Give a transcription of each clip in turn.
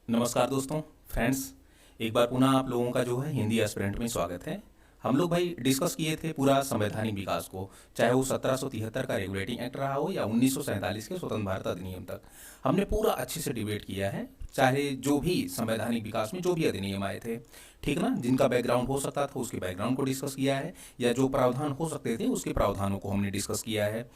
नमस्कार दोस्तों, फ्रेंड्स। एक बार पुनः आप लोगों का जो है हिंदी एस्पिरेंट में स्वागत है। हम लोग भाई डिस्कस किए थे पूरा संवैधानिक विकास को, चाहे वो 1773 का रेगुलेटिंग एक्ट रहा हो या 1947 के स्वतंत्र भारत अधिनियम तक। हमने पूरा अच्छे से डिबेट किया है, चाहे जो भी संवैधानिक विकास में जो भी अधिनियम आए थे, ठीक ना, जिनका बैकग्राउंड हो सकता था उसके बैकग्राउंड को डिस्कस किया है, या जो प्रावधान हो सकते थे उसके प्रावधानों को हमने डिस्कस किया है।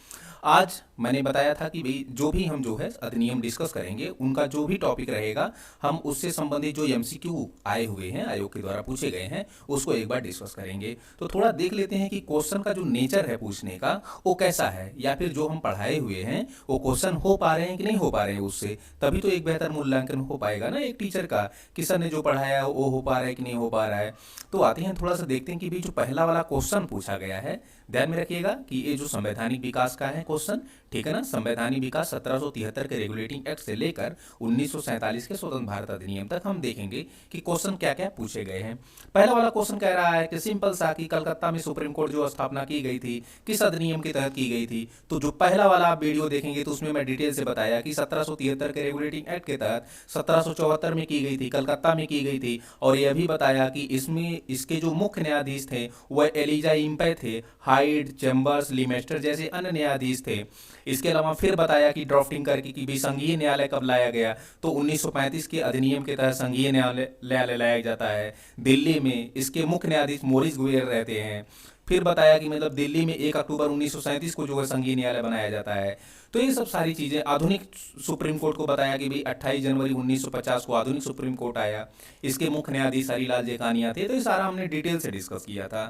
आज मैंने बताया था कि भाई जो भी हम जो है अधिनियम डिस्कस करेंगे उनका जो भी टॉपिक रहेगा, हम उससे संबंधित जो एमसीक्यू आए हुए हैं, आयोग के द्वारा पूछे गए हैं, उसको एक बार डिस्कस करेंगे। तो थोड़ा देख लेते हैं कि क्वेश्चन का जो नेचर है पूछने का वो कैसा है, या फिर जो हम पढ़ाए हुए हैं वो क्वेश्चन हो पा रहे हैं कि नहीं हो पा रहे हैं उससे। तभी तो एक बेहतर मूल्यांकन हो पाएगा ना एक टीचर का, कि सर ने जो पढ़ाया वो हो पा रहा है कि नहीं हो पा रहा है। तो आते हैं थोड़ा सा देखते हैं कि भाई जो पहला वाला क्वेश्चन पूछा गया है, ध्यान में रखिएगा कि ये जो संवैधानिक विकास का है क्वेश्चन, ठीक है ना। संवैधानिक विकास 1773 के रेगुलेटिंग एक्ट से लेकर 1947 के स्वतंत्र भारत अधिनियम तक हम देखेंगे कि क्वेश्चन क्या क्या पूछे गए हैं। पहला वाला क्वेश्चन कह रहा है कि सिंपल सा, कि कलकत्ता में सुप्रीम कोर्ट जो स्थापना की गई थी किस अधिनियम के तहत की गई थी। तो जो पहला वाला आप वीडियो देखेंगे तो उसमें मैं डिटेल से बताया कि 1773 के रेगुलेटिंग एक्ट के तहत 1774 में की गई थी, कलकत्ता में की गई थी। और यह भी बताया कि इसमें इसके जो मुख्य न्यायाधीश थे वह एलिजा इम्पे थे, हाइड, चैम्बर्स, लिमेस्टर जैसे अन्य न्यायाधीश थे। इसके अलावा फिर बताया कि ड्राफ्टिंग करके कि भी संघीय न्यायालय कब लाया गया, तो 1935 के अधिनियम के तहत संघीय न्यायालय लाया जाता है। दिल्ली में इसके मुख्य न्यायाधीश मोरिस गुएर रहते हैं। फिर बताया कि मतलब दिल्ली में 1 अक्टूबर 1937 को जो है संघीय न्यायालय बनाया जाता है। तो ये सब सारी चीज़ें, आधुनिक सुप्रीम कोर्ट को बताया कि भाई 28 जनवरी 1950 को आधुनिक सुप्रीम कोर्ट आया, इसके मुख्य न्यायाधीश हरीलाल जेकानिया थे। तो ये सारा हमने डिटेल से डिस्कस किया था।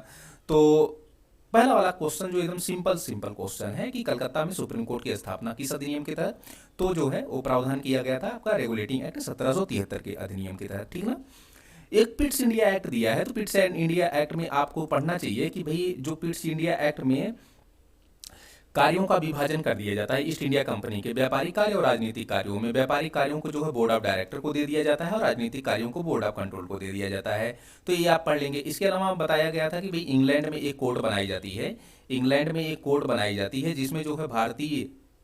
तो पहला वाला क्वेश्चन जो एकदम सिंपल सिंपल क्वेश्चन है कि कलकत्ता में सुप्रीम कोर्ट की स्थापना किस अधिनियम के तहत, तो जो है वो प्रावधान किया गया था आपका रेगुलेटिंग एक्ट 1773 के अधिनियम के तहत, ठीक ना। एक पिट्स इंडिया एक्ट दिया है, तो पिट्स एंड इंडिया एक्ट में आपको पढ़ना चाहिए कि भाई जो पिट्स इंडिया एक्ट में कार्यों का विभाजन कर दिया जाता है ईस्ट इंडिया कंपनी के व्यापारिक कार्य और राजनीतिक कार्यों में। व्यापारिक कार्यों को जो है बोर्ड ऑफ डायरेक्टर को दे दिया जाता है और राजनीतिक कार्यों को बोर्ड ऑफ कंट्रोल को दे दिया जाता है। तो ये आप पढ़ लेंगे। इसके अलावा बताया गया था कि भाई इंग्लैंड में एक कोड बनाई जाती है, इंग्लैंड में एक कोड बनाई जाती है जिसमें जो है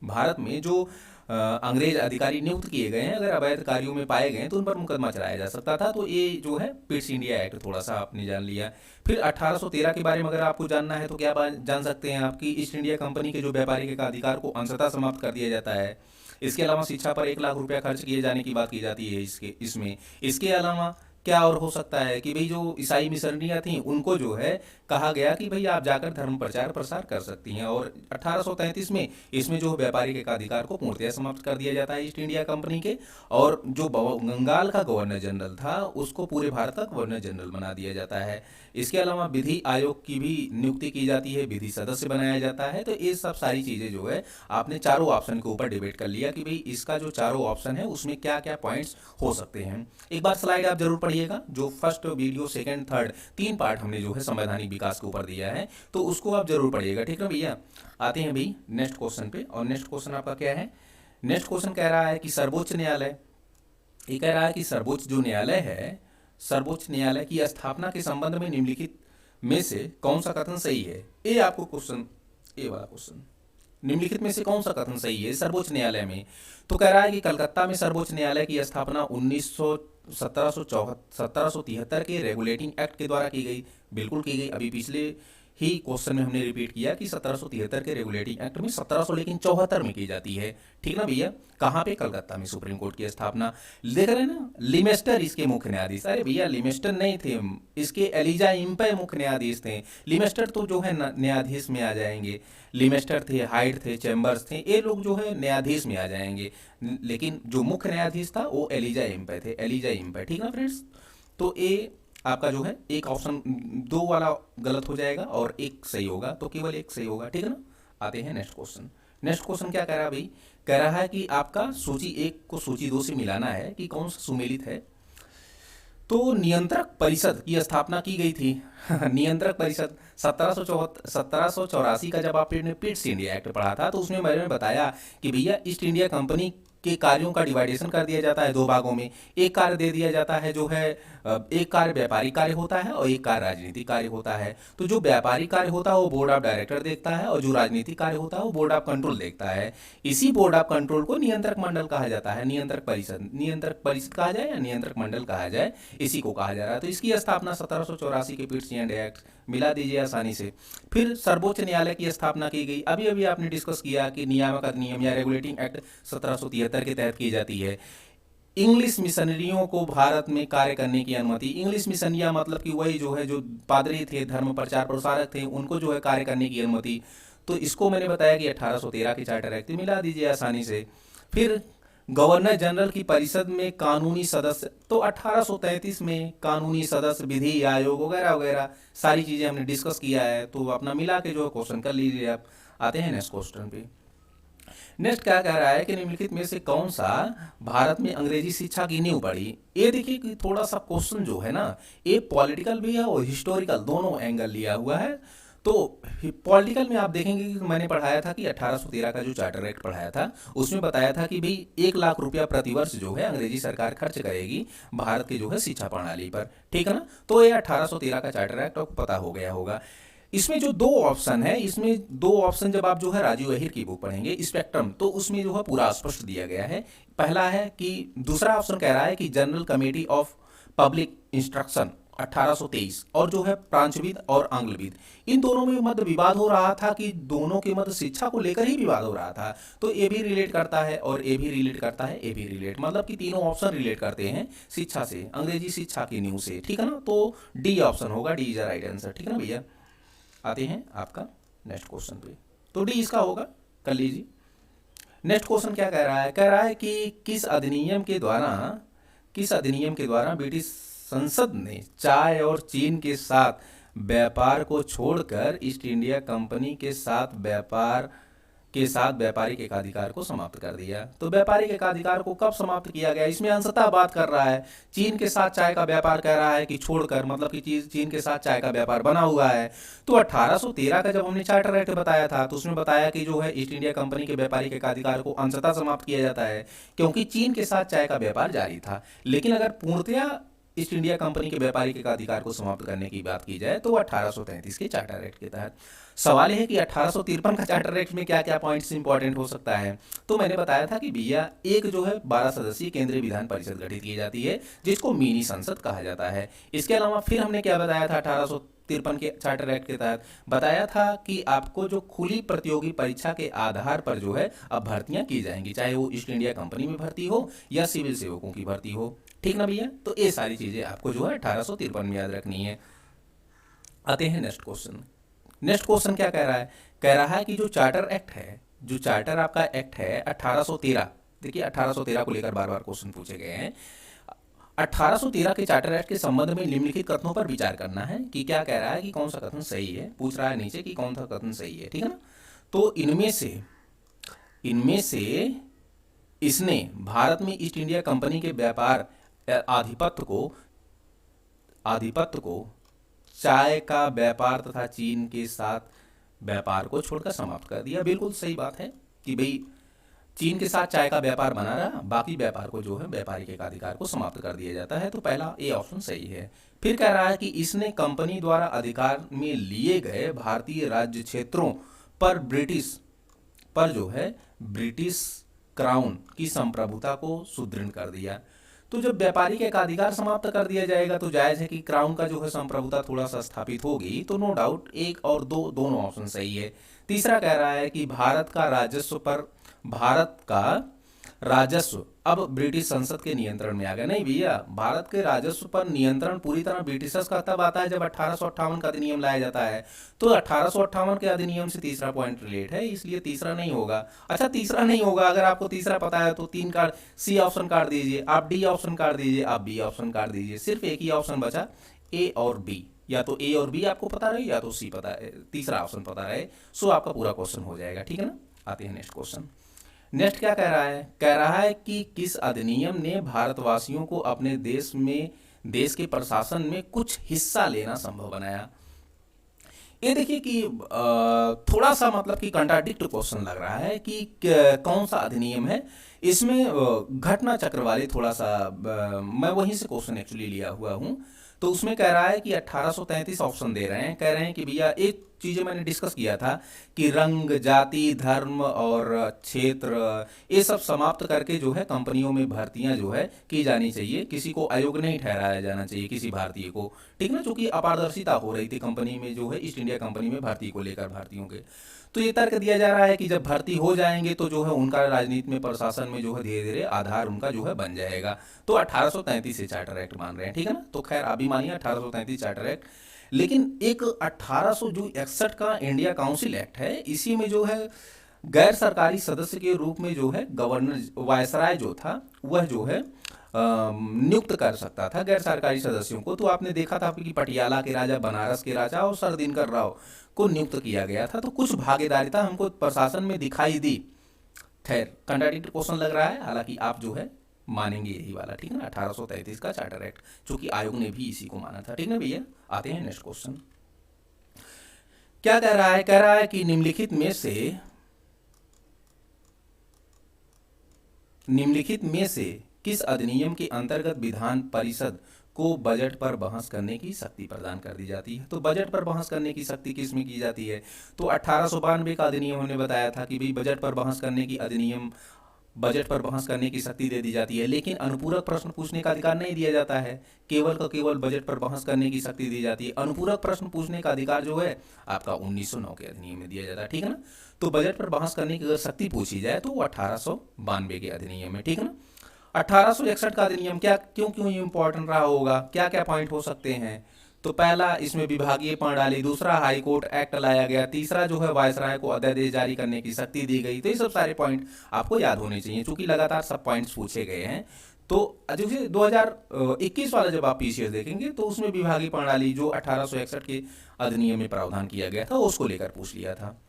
भारत में जो अंग्रेज अधिकारी नियुक्त किए गए हैं, अगर अवैध कार्यों में पाए गए हैं तो उन पर मुकदमा चलाया जा सकता था। तो ये जो है पिट्स इंडिया एक्ट थोड़ा सा आपने जान लिया। फिर 1813 के बारे में अगर आपको जानना है तो क्या जान सकते हैं आपकी, ईस्ट इंडिया कंपनी के जो व्यापारिक अधिकार को अंशतः समाप्त कर दिया जाता है। इसके अलावा शिक्षा पर 1 लाख रुपया खर्च किए जाने की बात की जाती है इसमें। इसके अलावा क्या और हो सकता है कि भाई जो ईसाई मिशनरियाँ थीं उनको जो है कहा गया कि भाई आप जाकर धर्म प्रचार प्रसार कर सकती हैं। और 1833 में इसमें जो व्यापारिक एकाधिकार को पूर्णतः समाप्त कर दिया जाता है ईस्ट इंडिया कंपनी के। और जो बंगाल का गवर्नर जनरल था उसको पूरे भारत का गवर्नर जनरल बना दिया जाता है। इसके अलावा विधि आयोग की भी नियुक्ति की जाती है, विधि सदस्य बनाया जाता है। तो ये सब सारी चीज़ें जो है आपने चारों ऑप्शन के ऊपर डिबेट कर लिया कि भाई इसका जो चारों ऑप्शन है उसमें क्या क्या पॉइंट्स हो सकते हैं। एक बार स्लाइड आप जरूर पढ़िएगा, जो first video second third 3 part हमने जो है संवैधानिक विकास के ऊपर दिया है, तो उसको आप जरूर पढ़िएगा, ठीक है भैया। आते हैं भाई नेक्स्ट क्वेश्चन पे, और नेक्स्ट क्वेश्चन आपका क्या है। नेक्स्ट क्वेश्चन कह रहा है कि सर्वोच्च न्यायालय, ये कह रहा है कि सर्वोच्च जो न्यायालय है, सर्वोच्च न्यायालय की स्थापना के संबंध में निम्नलिखित में से कौन सा कथन सही है। ये आपको क्वेश्चन, ये वाला क्वेश्चन, निम्नलिखित में से कौन सा कथन सही है सर्वोच्च न्यायालय में। तो कह रहा है कि कलकत्ता में सर्वोच्च न्यायालय की स्थापना 1773 के रेगुलेटिंग एक्ट के द्वारा की गई। बिल्कुल की गई। अभी पिछले ही क्वेश्चन में हमने रिपीट किया कि 1773 के रेगुलेटिंग एक्ट में 1700 लेकिन 74 में की जाती है, ठीक ना भैया। कहाँ पे, कलकत्ता में सुप्रीम कोर्ट की स्थापना। देख रहे हैं ना, लिमेस्टर इसके मुख्य न्यायाधीश। अरे भैया लिमेस्टर नहीं थे, इसके एलिजा इम्पे मुख्य न्यायाधीश थे। लिमेस्टर तो जो है न्यायाधीश में आ जाएंगे। लिमेस्टर थे, हाइड थे, चैम्बर्स थे, ये लोग जो है न्यायाधीश में आ जाएंगे। लेकिन जो मुख्य न्यायाधीश था वो एलिजा इम्पे थे, एलिजा इम्पे, ठीक ना फ्रेंड्स। तो ये आपका जो है एक ऑप्शन, 2 वाला गलत हो जाएगा और एक सही होगा, तो केवल एक सही होगा, ठीक है ना। आते हैं नेक्स्ट क्वेश्चन। नेक्स्ट क्वेश्चन क्या कह रहा है भाई, कह रहा है कि आपका सूची 1 को सूची 2 से मिलाना है कि कौन सा सुमेलित है। तो नियंत्रक परिषद की स्थापना की गई थी। नियंत्रक परिषद 1784 का जब आपने पिट्स इंडिया एक्ट पढ़ा था तो उसमें मैंने बताया कि भैया ईस्ट इंडिया कंपनी के कार्यों का डिवाइडेशन कर दिया जाता है दो भागों में। एक कार्य दे दिया जाता है जो है एक कार्य व्यापारिक कार्य होता है और एक कार्य राजनीतिक कार्य होता है। तो जो व्यापारिक कार्य होता है वो बोर्ड ऑफ डायरेक्टर देखता है और जो राजनीतिक कार्य होता है वो बोर्ड ऑफ कंट्रोल देखता है। इसी बोर्ड ऑफ कंट्रोल को नियंत्रक मंडल कहा जाता है, नियंत्रक परिषद कहा जाए या नियंत्रक मंडल कहा जाए, इसी को कहा जा रहा है। तो इसकी स्थापना 1784 के पिट्स एंड एक्ट, मिला दीजिए आसानी से। फिर सर्वोच्च न्यायालय की स्थापना की गई। अभी अभी आपने डिस्कस किया कि नियामक अधिनियम या रेगुलेटिंग एक्ट 1773 के तहत की जाती है। इंग्लिश मिशनरियों को भारत में कार्य करने की अनुमति, इंग्लिश मिशनरियाँ मतलब कि वही जो है जो पादरी थे, धर्म प्रचार प्रसारक थे, उनको जो है कार्य करने की अनुमति। तो इसको मैंने बताया कि 1813 की चार्टर एक्ट, मिला दीजिए आसानी से। फिर गवर्नर जनरल की परिषद में कानूनी सदस्य, तो 1833 में कानूनी सदस्य, विधि आयोग वगैरह वगैरह सारी चीज़ें हमने डिस्कस किया है। तो अपना मिला के जो है क्वेश्चन कर लीजिए आप। आते हैं नेक्स्ट क्वेश्चन पे। नेक्स्ट क्या कह रहा है कि निम्नलिखित में से कौन सा भारत में अंग्रेजी शिक्षा की नींव पड़ी। ये देखिए कि थोड़ा सा क्वेश्चन जो है ना, ये पॉलिटिकल भी है और हिस्टोरिकल, दोनों एंगल लिया हुआ है। तो पॉलिटिकल में आप देखेंगे कि मैंने पढ़ाया था कि 1813 का जो चार्टर एक्ट पढ़ाया था उसमें बताया था कि भाई 1 लाख रुपया प्रतिवर्ष जो है अंग्रेजी सरकार खर्च करेगी भारत के जो है शिक्षा प्रणाली पर, ठीक है ना। तो ये 1813 का चार्टर एक्ट आपको पता हो गया होगा। इसमें जो दो ऑप्शन है, इसमें दो ऑप्शन जब आप जो है राजीव अहिर की बुक पढ़ेंगे स्पेक्ट्रम, तो उसमें जो है पूरा स्पष्ट दिया गया है। पहला है कि दूसरा ऑप्शन कह रहा है कि general committee of public instruction 1823, और जो है प्रांचविद और आंग्लविद, इन दोनों में मध्य विवाद हो रहा था कि दोनों के मध्य शिक्षा को लेकर ही विवाद हो रहा था। तो ये भी रिलेट करता है और ये भी रिलेट करता है, ये भी रिलेट, मतलब कि तीनों ऑप्शन रिलेट करते हैं शिक्षा से, अंग्रेजी शिक्षा की नींव से, ठीक है ना। तो डी ऑप्शन होगा, D is the right answer, ठीक है ना भैया। आते हैं आपका नेक्स्ट क्वेश्चन पे, तो डी इसका होगा, कर लीजिए। नेक्स्ट क्वेश्चन क्या कह रहा है, कह रहा है कि किस अधिनियम के द्वारा ब्रिटिश संसद ने चाय और चीन के साथ व्यापार को छोड़कर ईस्ट इंडिया कंपनी के साथ व्यापारिक एकाधिकार को समाप्त कर दिया। तो व्यापारिक एकाधिकार को कब समाप्त किया गया, इसमें अंशतः बात कर रहा है चीन के साथ चाय का व्यापार, कह रहा है कि छोड़कर, मतलब कि चीन के साथ चाय का व्यापार बना हुआ है। तो 1813 का जब हमने चार्टर एक्ट बताया था तो उसमें बताया कि जो है ईस्ट इंडिया कंपनी के व्यापारिक एकाधिकार को अंशतः समाप्त किया जाता है क्योंकि चीन के साथ चाय का व्यापार जारी था। लेकिन अगर पूर्णतया ईस्ट इंडिया कंपनी के व्यापारिक एकाधिकार को समाप्त करने की बात की जाए तो 1833 के चार्टर एक्ट के तहत। सवाल है कि 1853 का चार्टर एक्ट में क्या क्या पॉइंट्स इंपॉर्टेंट हो सकता है। तो मैंने बताया था कि भैया एक जो है 12 सदस्यीय केंद्रीय विधान परिषद गठित की जाती है जिसको मिनी संसद कहा जाता है। इसके अलावा फिर हमने क्या बताया था 1853 के चार्टर एक्ट के तहत, बताया था कि आपको जो खुली प्रतियोगी परीक्षा के आधार पर जो है अब भर्तियां की जाएंगी, चाहे वो ईस्ट इंडिया कंपनी में भर्ती हो या सिविल सेवकों की भर्ती हो, ठीक ना भैया। तो ये सारी चीजें आपको जो है 1853 में याद रखनी है। आते हैं नेक्स्ट क्वेश्चन। नेक्स्ट क्वेश्चन क्या कह रहा है, कह रहा है कि जो चार्टर एक्ट है, जो चार्टर आपका एक्ट है 1813, देखिए 1813 को लेकर बार बार क्वेश्चन पूछे गए हैं। 1813 के चार्टर एक्ट के संबंध में निम्नलिखित कथनों पर विचार करना है कि क्या कह रहा है कि कौन सा कथन सही है, पूछ रहा है नीचे कि कौन सा कथन सही है, ठीक है ना। तो इनमें से इसने भारत में ईस्ट इंडिया कंपनी के व्यापार आधिपत्य को चाय का व्यापार तथा चीन के साथ व्यापार को छोड़कर समाप्त कर दिया। बिल्कुल सही बात है कि भाई चीन के साथ चाय का व्यापार बना रहा, बाकी व्यापार को जो है व्यापारिक एकाधिकार को समाप्त कर दिया जाता है। तो पहला ए ऑप्शन सही है। फिर कह रहा है कि इसने कंपनी द्वारा अधिकार में लिए गए भारतीय राज्य क्षेत्रों पर ब्रिटिश क्राउन की संप्रभुता को सुदृढ़ कर दिया। तो जब व्यापारिक एकाधिकार समाप्त कर दिया जाएगा तो जायज है कि क्राउन का जो है संप्रभुता थोड़ा सा स्थापित होगी। तो नो डाउट एक और दो दोनों ऑप्शन सही है। तीसरा कह रहा है कि भारत का राजस्व अब ब्रिटिश संसद के नियंत्रण में आ गया। नहीं भैया, भारत के राजस्व पर नियंत्रण पूरी तरह ब्रिटिशर्स का तब आता है जब 1858 का अधिनियम लाया जाता है। तो 1858 के अधिनियम से तीसरा पॉइंट रिलेट है, इसलिए तीसरा नहीं होगा। अच्छा तीसरा नहीं होगा, अगर आपको तीसरा पता है तो 3 कार्ड सी ऑप्शन काट दीजिए, आप डी ऑप्शन काट दीजिए, आप बी ऑप्शन काट दीजिए। सिर्फ एक ही ऑप्शन बचा, ए और बी। या तो ए और बी आपको पता रहे या तो सी पता है, तीसरा ऑप्शन पता रहे, सो आपका पूरा क्वेश्चन हो जाएगा, ठीक है ना। आते हैं नेक्स्ट क्वेश्चन। नेक्स्ट क्या कह रहा है, कह रहा है कि किस अधिनियम ने भारतवासियों को अपने देश के प्रशासन में कुछ हिस्सा लेना संभव बनाया। ये देखिए कि थोड़ा सा मतलब कि कंट्राडिक्ट क्वेश्चन लग रहा है कि कौन सा अधिनियम है इसमें घटना चक्र वाले थोड़ा सा मैं वहीं से क्वेश्चन एक्चुअली लिया हुआ हूँ। तो उसमें कह रहा है कि 1833 ऑप्शन दे रहे हैं, कह रहे हैं कि भैया एक चीज़ें मैंने डिस्कस किया था कि रंग, जाति, धर्म और क्षेत्र, ये सब समाप्त करके जो है कंपनियों में भर्तियां जो है की जानी चाहिए, किसी को अयोग्य नहीं ठहराया जाना चाहिए किसी भारतीय को, ठीक ना, चूंकि अपारदर्शिता हो रही थी कंपनी में जो है, ईस्ट इंडिया कंपनी में भर्ती को लेकर भारतीयों के। तो ये तर्क दिया जा रहा है कि जब भर्ती हो जाएंगे तो जो है उनका राजनीति में, प्रशासन में जो है धीरे धीरे आधार उनका जो है बन जाएगा। तो 1833 से चार्टर एक्ट मान रहे हैं, ठीक है ना। तो खैर अभी मानिए 1833 चार्टर एक्ट, लेकिन एक 1861 का इंडिया काउंसिल एक्ट है, इसी में जो है गैर सरकारी सदस्य के रूप में जो है गवर्नर वायसराय जो था वह जो है नियुक्त कर सकता था गैर सरकारी सदस्यों को। तो आपने देखा था कि पटियाला के राजा, बनारस के राजा और सर दिनकर राव को नियुक्त किया गया था। तो कुछ भागीदारिता हमको प्रशासन में दिखाई दी। खैर कंट्राडिक्टरी क्वेश्चन लग रहा है, हालांकि आप जो है मानेंगे यही वाला, ठीक है ना, 1833 का चार्टर एक्ट, चूंकि आयोग ने भी इसी को माना था, ठीक है भैया। आते हैं नेक्स्ट क्वेश्चन। क्या कह रहा है, कह रहा है कि निम्नलिखित में से किस अधिनियम के अंतर्गत विधान परिषद को बजट पर बहस करने की शक्ति प्रदान कर दी जाती है। तो बजट पर बहस करने की शक्ति किस में की जाती है? तो 1892 का अधिनियम हमने बताया था कि भाई बजट पर बहस करने की अधिनियम, बजट पर बहस करने की शक्ति दे दी जाती है, लेकिन अनुपूरक प्रश्न पूछने का अधिकार नहीं दिया जाता है, केवल का केवल बजट पर बहस करने की शक्ति दी जाती है। अनुपूरक प्रश्न पूछने का अधिकार जो है आपका 1909 के अधिनियम में दिया जाता है, ठीक है ना। तो बजट पर बहस करने की अगर शक्ति पूछी जाए तो वो 1892 के अधिनियम में, ठीक है ना। 1861 का अधिनियम क्या क्यों क्यों इंपॉर्टेंट रहा होगा, क्या क्या पॉइंट हो सकते हैं? तो पहला, इसमें विभागीय प्रणाली, दूसरा हाई कोर्ट एक्ट लाया गया, तीसरा जो है वायसराय को अध्यादेश जारी करने की शक्ति दी गई। तो ये सब सारे पॉइंट आपको याद होने चाहिए, क्योंकि लगातार सब पॉइंट्स पूछे गए हैं। तो जैसे 2021 वाला जब आप पीसीएस देखेंगे तो उसमें विभागीय प्रणाली जो 1861 के अधिनियम में प्रावधान किया गया था उसको लेकर पूछ लिया था।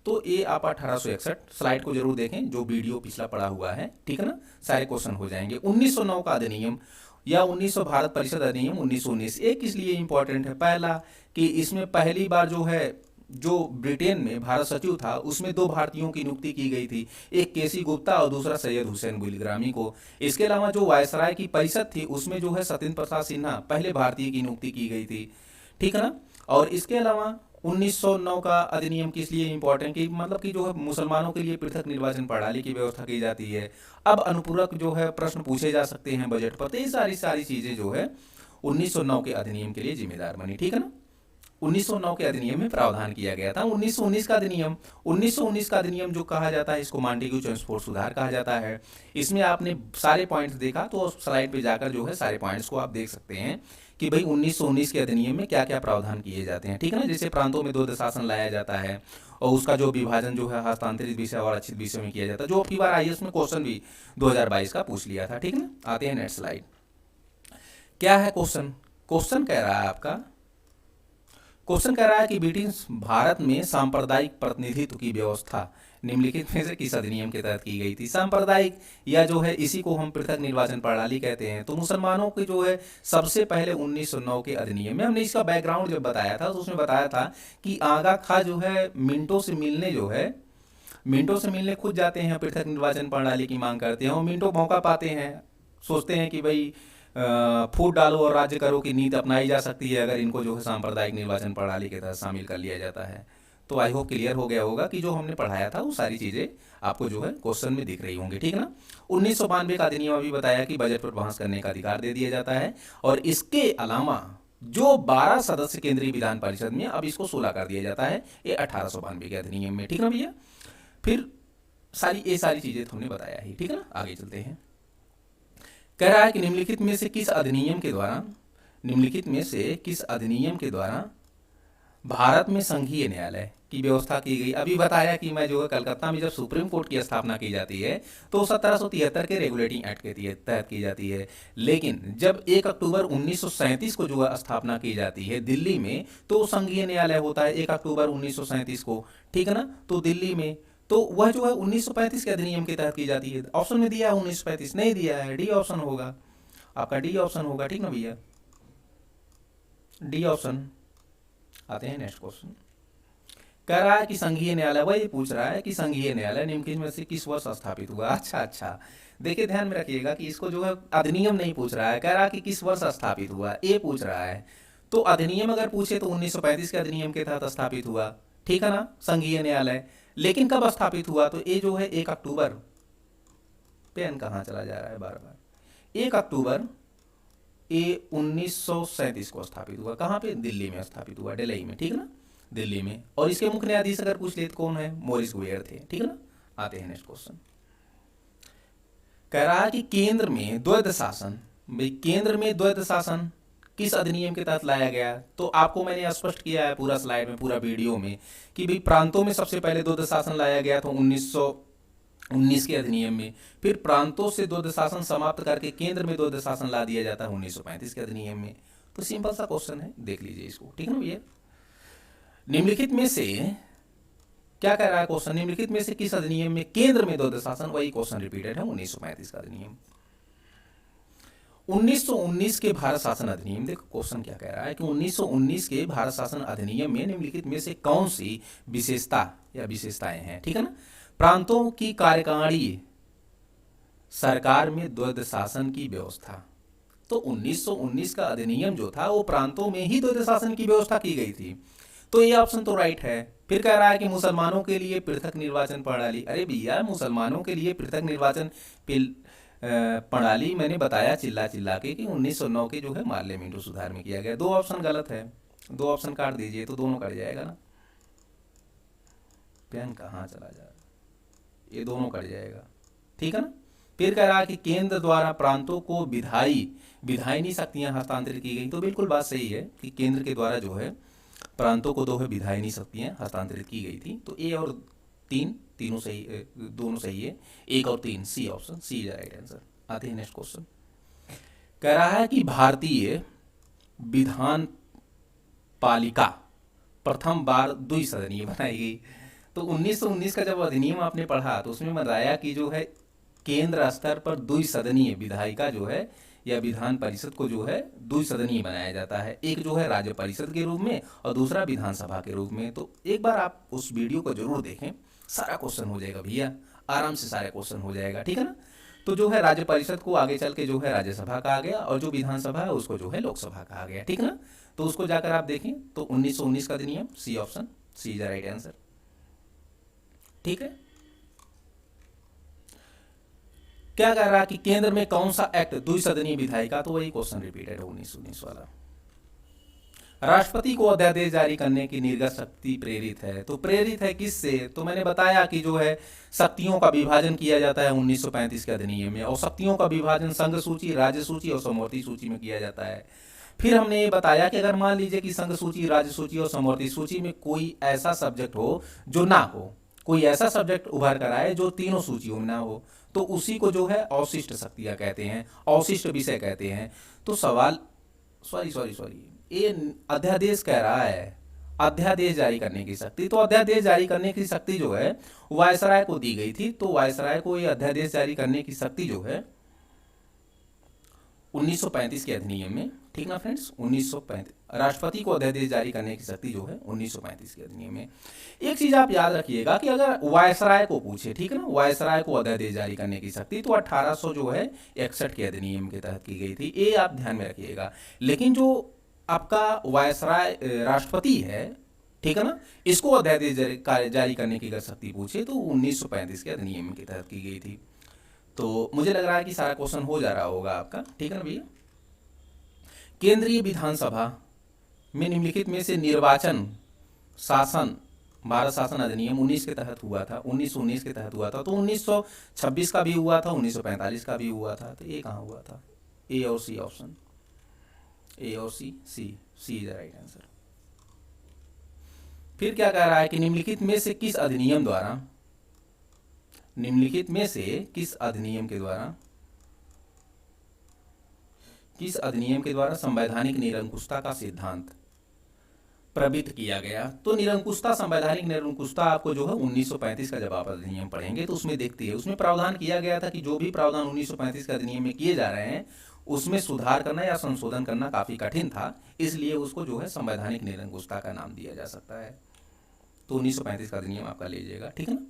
तो ये आप 1861 स्लाइड को जरूर देखें, जो वीडियो पिछला पड़ा हुआ है, ठीक है ना, सारे क्वेश्चन हो जाएंगे। 1909 का अधिनियम या 1900 भारत परिषद अधिनियम 1919, एक इसलिए इंपॉर्टेंट है, पहला कि इसमें पहली बार जो है, जो ब्रिटेन में भारत सचिव था उसमें 2 भारतीयों की नियुक्ति की गई थी, एक केसी गुप्ता और दूसरा सैयद हुसैन बुलग्रामी को। इसके अलावा जो वायसराय की परिषद थी उसमें जो है सत्येंद्र प्रसाद सिन्हा पहले भारतीय की नियुक्ति की गई थी, ठीक है ना। और इसके अलावा 1909 का अधिनियम किस लिए इंपॉर्टेंट, कि मतलब कि जो है मुसलमानों के लिए पृथक निर्वाचन प्रणाली की व्यवस्था की जाती है। अब अनुपूरक जो है प्रश्न पूछे जा सकते हैं बजट पर। तो ये सारी चीजें जो है 1909 के अधिनियम के लिए जिम्मेदार बनी, ठीक है ना। 1909 के अधिनियम में प्रावधान किया गया था। 1919 का अधिनियम, 1919 का अधिनियम जो कहा जाता है इसको मॉन्टेग्यू ट्रांसपोर्ट सुधार कहा जाता है। इसमें आपने सारे पॉइंट्स देखा, तो स्लाइड पे जाकर जो है सारे पॉइंट्स को आप देख सकते हैं कि भाई 1919 के अधिनियम में क्या क्या प्रावधान किए जाते हैं, ठीक है ना। जैसे प्रांतों में 2 दशासन लाया जाता है और उसका जो विभाजन जो है हस्तांतरित विषय और अच्छित विषय में किया जाता है, जो अब की बार आईएएस में क्वेश्चन भी 2022 का पूछ लिया था, ठीक है ना। आते हैं नेक्स्ट स्लाइड। क्या है क्वेश्चन? क्वेश्चन कह रहा है आपका, क्वेश्चन कह रहा है कि ब्रिटिश भारत में सांप्रदायिक प्रतिनिधित्व की व्यवस्था निम्नलिखित में से किस अधिनियम के तहत की गई थी? सांप्रदायिक या जो है इसी को हम पृथक निर्वाचन प्रणाली कहते हैं। तो मुसलमानों की जो है सबसे पहले 1909 के अधिनियम में, हमने इसका बैकग्राउंड जब बताया था तो उसमें बताया था कि आगा खां जो है मिंटो से मिलने खुद जाते हैं, पृथक निर्वाचन प्रणाली की मांग करते हैं और मिंटो मौका पाते हैं, सोचते हैं कि भाई फूट डालो और राज्य करो की नीति अपनाई जा सकती है अगर इनको जो है सांप्रदायिक निर्वाचन प्रणाली के तहत शामिल कर लिया जाता है। तो आई होप क्लियर हो गया होगा कि जो हमने पढ़ाया था वो सारी चीजें आपको जो है क्वेश्चन में दिख रही होंगी, ठीक है ना। 1992 का अधिनियम अभी बताया कि बजट पर बहस करने का अधिकार दे दिया जाता है, और इसके अलावा जो 12 सदस्य केंद्रीय विधान परिषद में, अब इसको 16 कर दिया जाता है, ये 1892 के अधिनियम में, ठीक ना भैया। फिर सारी चीजें तो हमने बताया ही, ठीक है ना। आगे चलते हैं। कह रहा है कि निम्नलिखित में से किस अधिनियम के द्वारा भारत में संघीय न्यायालय की व्यवस्था की गई? अभी बताया कि मैं जो है कलकत्ता में जब सुप्रीम कोर्ट की स्थापना की जाती है तो 1773 के रेगुलेटिंग एक्ट के तहत की जाती है, लेकिन जब 1 अक्टूबर 1937 को जो है स्थापना की जाती है दिल्ली में, तो संघीय न्यायालय होता है 1 अक्टूबर 1937 को, ठीक है ना। तो दिल्ली में, तो वह जो है 1935 के अधिनियम के तहत की जाती है। ऑप्शन में दिया है 1935, नहीं दिया है, डी ऑप्शन होगा आपका, डी ऑप्शन होगा, ठीक ना भैया, डी ऑप्शन। आते हैं नेक्स्ट क्वेश्चन। कह रहा है कि संघीय न्यायालय, वही पूछ रहा है कि संघीय न्यायालय निम्नलिखित में से किस वर्ष स्थापित हुआ। अच्छा अच्छा, देखिए ध्यान में रखिएगा कि इसको जो है अधिनियम नहीं पूछ रहा है, कह रहा है कि किस वर्ष स्थापित हुआ, ये पूछ रहा है। तो अधिनियम अगर पूछे तो 1935 के अधिनियम के तहत स्थापित हुआ, ठीक है ना, संघीय न्यायालय। लेकिन कब स्थापित हुआ, तो ये जो है 1 अक्टूबर, पेन कहाँ चला जा रहा है बार बार, 1 अक्टूबर ये 1937 को स्थापित हुआ। कहाँ पे, दिल्ली में स्थापित हुआ, दिल्ली में, ठीक है ना, दिल्ली में। और इसके मुख्य न्यायाधीश अगर पूछ ले तो कौन है, मोरिस गुइयर थे, ठीक है ना। आते हैं नेक्स्ट क्वेश्चन। कह रहा है कि केंद्र में द्वैध शासन, भाई केंद्र में द्वैध शासन किस अधिनियम के तहत लाया गया। तो आपको मैंने स्पष्ट किया है पूरा स्लाइड में, पूरा वीडियो में, कि भाई प्रांतों में सबसे पहले द्वैध शासन लाया गया था 1919 के अधिनियम में। फिर प्रांतों से द्वैध शासन समाप्त करके केंद्र में द्वैध शासन ला दिया जाता है 1935 के अधिनियम में। तो सिंपल सा क्वेश्चन है, देख लीजिए इसको, ठीक है ना भैया। निम्नलिखित में से क्या कह रहा है क्वेश्चन, निम्नलिखित में से किस अधिनियम में केंद्र में द्वैध शासन, वही क्वेश्चन रिपीटेड है, 1935 का अधिनियम। 1919 के भारत शासन अधिनियम, देखो क्वेश्चन क्या कह रहा है कि 1919 के भारत शासन अधिनियम में निम्नलिखित में से कौन सी विशेषता या विशेषताएं हैं, ठीक है ना। प्रांतों की कार्यकारिणी सरकार में द्वैध शासन की व्यवस्था। तो 1919 का अधिनियम जो था वो प्रांतों में ही द्वैध शासन की व्यवस्था की गई थी। तो ये ऑप्शन तो राइट है। फिर कह रहा है कि मुसलमानों के लिए पृथक निर्वाचन प्रणाली। अरे भैया, मुसलमानों के लिए पृथक निर्वाचन प्रणाली मैंने बताया चिल्ला चिल्ला के कि 1909 के जो है मार्ले मिंटो सुधार में किया गया। 2 ऑप्शन गलत है, 2 ऑप्शन काट दीजिए तो दोनों कट जाएगा ना। पेन कहाँ चला जा रहा है, ये दोनों कट जाएगा, ठीक है ना। फिर कह रहा है कि केंद्र द्वारा प्रांतों को विधायनी शक्तियां हस्तांतरित की गई। तो बिल्कुल बात सही है कि केंद्र के द्वारा जो है प्रांतों को विधायनी शक्तियां हस्तांतरित की गई थी। तो ए और 3 तीनों सही, दोनों सही है, 1 और 3 C option, C is right answer. आते हैं नेक्स्ट क्वेश्चन। कह रहा है कि भारतीय विधान पालिका प्रथम बार द्विसदनीय बनाई गई। तो 1919 का जब अधिनियम आपने पढ़ा तो उसमें बताया कि जो है केंद्र स्तर पर द्विसदनीय विधायिका जो है या विधान परिषद को जो है द्विसदनीय बनाया जाता है। एक जो है राज्य परिषद के रूप में और दूसरा विधानसभा के रूप में। तो एक बार आप उस वीडियो को जरूर देखें, सारा क्वेश्चन हो जाएगा भैया, आराम से सारे क्वेश्चन हो जाएगा, ठीक है ना। तो जो है राज्य परिषद को आगे चल के जो है राज्यसभा कहा गया और जो विधानसभा है उसको जो है लोकसभा कहा गया, ठीक है ना। तो उसको जाकर आप देखें तो 1919 का अधिनियम, C option, C is the right answer, ठीक है। क्या कह रहा है कि केंद्र में कौन सा एक्ट द्विसदनीय विधायिका, तो वही क्वेश्चन रिपीटेड है 1919 वाला। राष्ट्रपति को अध्यादेश जारी करने की निर्गत शक्ति प्रेरित है। तो प्रेरित है किससे, तो मैंने बताया कि जो है शक्तियों का विभाजन किया जाता है 1935 के अधिनियम में। और शक्तियों का विभाजन संघ सूची, राज्य सूची और समवर्ती सूची में किया जाता है। फिर हमने ये बताया कि अगर मान लीजिए कि संघ सूची, राज्य सूची और समवर्ती सूची में कोई ऐसा सब्जेक्ट हो जो ना हो, कोई ऐसा सब्जेक्ट उभर कर आए जो तीनों सूचियों में ना हो, तो उसी को जो है अवशिष्ट शक्तियां कहते हैं, अवशिष्ट विषय कहते हैं। तो सवाल, सॉरी ये अध्यादेश कह रहा है अध्यादेश जारी करने की शक्ति। तो अध्यादेश जारी करने की शक्ति जो है वायसराय को दी गई थी। तो वायसराय को ये अध्यादेश जारी करने की शक्ति जो है 1935 के अधिनियम में, ठीक ना फ्रेंड्स, 1935 राष्ट्रपति को अध्यादेश जारी करने की शक्ति जो है 1935 के अधिनियम में। एक चीज आप याद रखिएगा कि अगर वायसराय को पूछे, ठीक है ना, वायसराय को अध्यादेश जारी करने की शक्ति तो 1800 जो है 61 के अधिनियम के तहत की गई थी, ये आप ध्यान में रखिएगा। लेकिन जो आपका वायसराय राष्ट्रपति है, ठीक है ना, इसको अध्यादेश जारी करने की अगर शक्ति पूछे तो 1935 के अधिनियम के तहत की गई थी। तो मुझे लग रहा है कि सारा क्वेश्चन हो जा रहा होगा आपका, ठीक है ना भैया। केंद्रीय विधानसभा में निम्नलिखित में से निर्वाचन शासन, भारत शासन अधिनियम 19 के तहत हुआ था, 1919 के तहत हुआ था। तो 1926 का भी हुआ था, 1945 का भी हुआ था। तो ये कहाँ हुआ था, ए और सी ऑप्शन, ए और सी, सी इज द राइट आंसर। फिर क्या कह रहा है कि निम्नलिखित में से किस अधिनियम द्वारा, निम्नलिखित में से किस अधिनियम के द्वारा, किस अधिनियम के द्वारा संवैधानिक निरंकुशता का सिद्धांत प्रवृत्त किया गया। तो निरंकुशता, संवैधानिक निरंकुशता आपको जो है 1935 का जब आप अधिनियम पढ़ेंगे तो उसमें देखती है, उसमें प्रावधान किया गया था कि जो भी प्रावधान 1935 के अधिनियम में किए जा रहे हैं उसमें सुधार करना या संशोधन करना काफी कठिन था, इसलिए उसको जो है संवैधानिक निरंकुशता का नाम दिया जा सकता है। तो 1935 का अधिनियम आपका ले लीजिएगा, ठीक है ना।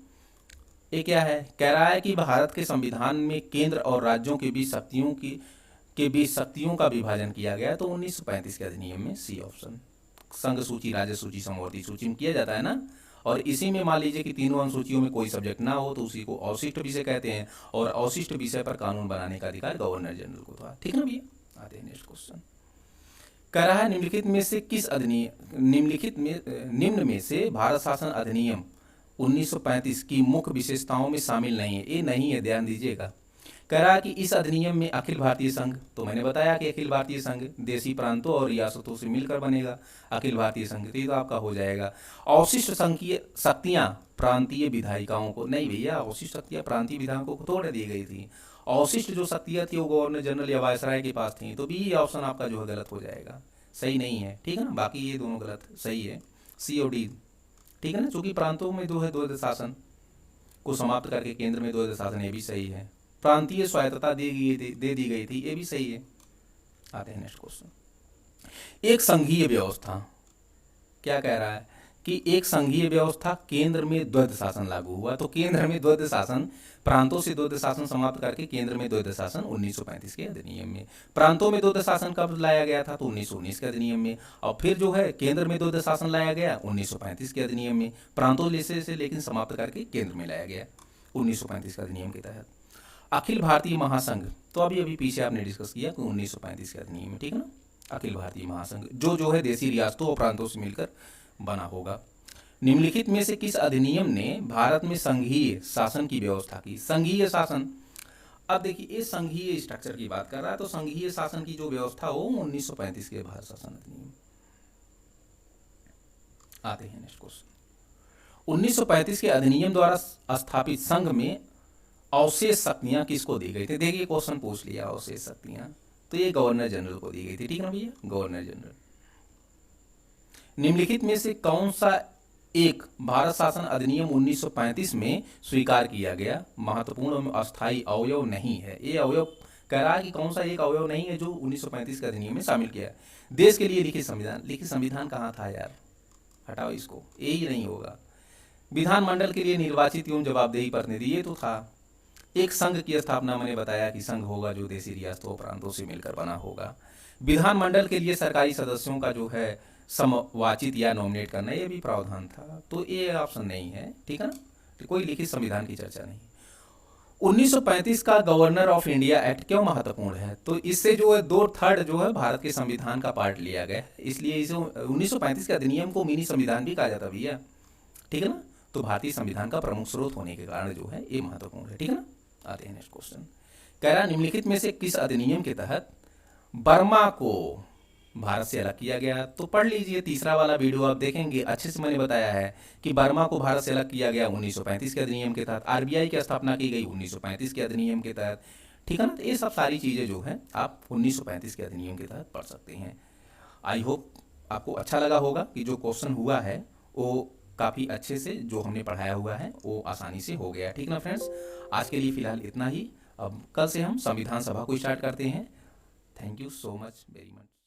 ये क्या है, कह रहा है कि भारत के संविधान में केंद्र और राज्यों के बीच शक्तियों का विभाजन किया गया, तो 1935 के अधिनियम में सी ऑप्शन। संघ सूची, राज्य सूची, समवर्ती सूची में किया जाता है ना। और इसी में मान लीजिए कि तीनों अनुसूचियों में कोई सब्जेक्ट ना हो तो उसी को अवशिष्ट विषय कहते हैं, और अवशिष्ट विषय पर कानून बनाने का अधिकार गवर्नर जनरल को था, ठीक है ना भैया। आते हैं नेक्स्ट क्वेश्चन। कह रहा है निम्न में से भारत शासन अधिनियम 1935 की मुख्य विशेषताओं में शामिल नहीं है। ये नहीं है, ध्यान दीजिएगा। कह रहा है कि इस अधिनियम में अखिल भारतीय संघ, तो मैंने बताया कि अखिल भारतीय संघ देशी प्रांतों और रियासतों से मिलकर बनेगा अखिल भारतीय संघ, तो आपका हो जाएगा। अवशिष्ट संघीय शक्तियां प्रांतीय विधायिकाओं को, नहीं भैया, अवशिष्ट शक्तियां प्रांतीय विधायकों को तोड़ दी गई थी। अवशिष्ट जो शक्तियां थी वो गवर्नर जनरल या वायसराय के पास थी, तो बी ऑप्शन आपका जो है गलत हो जाएगा, सही नहीं है, ठीक है ना। बाकी ये दोनों गलत, सही है सी और डी, ठीक है ना। चूंकि प्रांतों में द्वैध शासन को समाप्त करके केंद्र में द्वैध शासन, ये भी सही है। प्रांतीय स्वायत्तता दे दी गई थी, ये भी सही है। आते हैं नेक्स्ट क्वेश्चन। एक संघीय व्यवस्था, क्या कह रहा है कि एक संघीय व्यवस्था केंद्र में द्वैध शासन लागू हुआ, तो केंद्र में द्वैध शासन, प्रांतों से द्वैध शासन समाप्त करके केंद्र में द्वैध शासन 1935 के अधिनियम में। प्रांतों में द्वैध शासन कब लाया गया था, तो 1919 के अधिनियम में। और फिर जो है केंद्र में द्वैध शासन लाया गया 1935 के अधिनियम में। प्रांतों से लेकिन समाप्त करके केंद्र में लाया गया 1935 के अधिनियम के तहत। अखिल भारतीय महासंघ, तो अभी पीछे आपने डिस्कस किया कि 1935 के अधिनियम में, ठीक है ना। अखिल भारतीय महासंघ जो है देशी रियासतों और प्रांतों से मिलकर बना होगा। निम्नलिखित में से किस अधिनियम ने भारत में संघीय शासन की व्यवस्था की। संघीय शासन, अब देखिए ये संघीय स्ट्रक्चर की बात कर रहा है, तो संघीय शासन की जो व्यवस्था हो 1935 के भारत शासन अधिनियम। आते हैं नेक्स्ट क्वेश्चन। 1935 के अधिनियम द्वारा स्थापित संघ में अवशेष शक्तियां किसको दी गई थी। देखिए क्वेश्चन पूछ लिया, अवशेष शक्तियां, तो ये गवर्नर जनरल को दी गई थी, ठीक है ना भैया, गवर्नर जनरल। निम्नलिखित में से कौन सा एक भारत शासन अधिनियम 1935 में स्वीकार किया गया महत्वपूर्ण अस्थायी अवयव नहीं है। ये अवयव कह रहा है कि कौन सा एक अवयव नहीं है जो 1935 के अधिनियम में शामिल किया है। देश के लिए लिखित संविधान, लिखित संविधान कहाँ था यार, हटाओ इसको, यही नहीं होगा। विधानमंडल के लिए निर्वाचित एवं जवाबदेही प्रतिनिधि, ये तो था। एक संघ की स्थापना, मैंने बताया कि संघ होगा जो देशी रियासतों प्रांतों से मिलकर बना होगा। विधानमंडल के लिए सरकारी सदस्यों का जो है समवाचित या नॉमिनेट करना, ये भी प्रावधान था, तो ये ऑप्शन नहीं है, ठीक है ना। तो कोई लिखित संविधान की चर्चा नहीं। 1935 का गवर्नर ऑफ इंडिया एक्ट क्यों महत्वपूर्ण है, तो इससे जो है 2/3 जो है भारत के संविधान का पार्ट लिया गया, इसलिए इसे 1935 के अधिनियम को मिनी संविधान भी कहा जाता भैया, ठीक है ना। तो भारतीय संविधान का प्रमुख स्रोत होने के कारण जो है ये महत्वपूर्ण है, ठीक है ना। आते हैं नेक्स्ट क्वेश्चन। कह रहा निम्नलिखित में से किस अधिनियम के तहत बर्मा को भारत से अलग किया गया, तो पढ़ लीजिए, तीसरा वाला वीडियो आप देखेंगे, अच्छे से मैंने बताया है कि बर्मा को भारत से अलग किया गया 1935 के अधिनियम के तहत। आरबीआई की स्थापना की गई 1935 के अधिनियम के तहत, ठीक है ना। तो ये सब सारी चीज़ें जो है आप 1935 के अधिनियम के तहत पढ़ सकते हैं। आई होप आपको अच्छा लगा होगा कि जो क्वेश्चन हुआ है वो काफ़ी अच्छे से जो हमने पढ़ाया हुआ है वो आसानी से हो गया, ठीक ना फ्रेंड्स। आज के लिए फ़िलहाल इतना ही, अब कल से हम संविधान सभा को स्टार्ट करते हैं। Thank you so much very much.